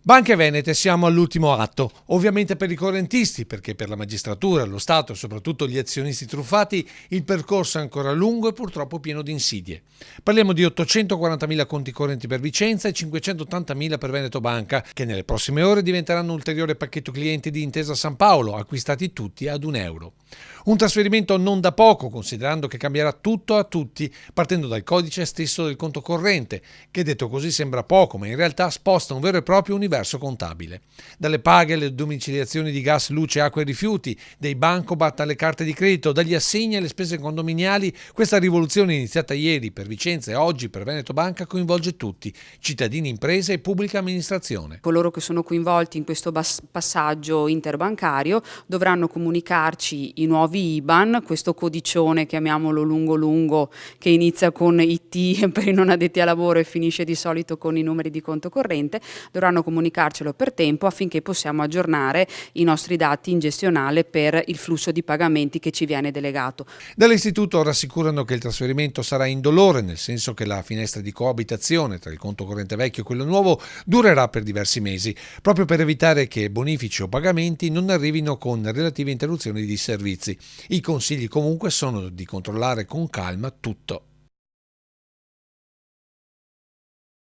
Banche Venete, siamo all'ultimo atto, ovviamente per i correntisti, perché per la magistratura, lo Stato e soprattutto gli azionisti truffati il percorso è ancora lungo e purtroppo pieno di insidie. Parliamo di 840.000 conti correnti per Vicenza e 580.000 per Veneto Banca, che nelle prossime ore diventeranno un ulteriore pacchetto clienti di Intesa San Paolo, acquistati tutti ad €1. Un trasferimento non da poco, considerando che cambierà tutto a tutti, partendo dal codice stesso del conto corrente, che detto così sembra poco, ma in realtà sposta un vero e proprio universo contabile. Dalle paghe alle domiciliazioni di gas, luce, acqua e rifiuti, dai bancomat alle carte di credito, dagli assegni alle spese condominiali, questa rivoluzione iniziata ieri per Vicenza e oggi per Veneto Banca coinvolge tutti, cittadini, imprese e pubblica amministrazione. Coloro che sono coinvolti in questo passaggio interbancario dovranno comunicarci i nuovi IBAN, questo codicione, chiamiamolo lungo, che inizia con IT per i non addetti a lavoro e finisce di solito con i numeri di conto corrente, dovranno comunicarcelo per tempo affinché possiamo aggiornare i nostri dati in gestionale per il flusso di pagamenti che ci viene delegato. Dall'istituto rassicurano che il trasferimento sarà indolore, nel senso che la finestra di coabitazione tra il conto corrente vecchio e quello nuovo durerà per diversi mesi, proprio per evitare che bonifici o pagamenti non arrivino con relative interruzioni di servizi. I consigli comunque sono di controllare con calma tutto.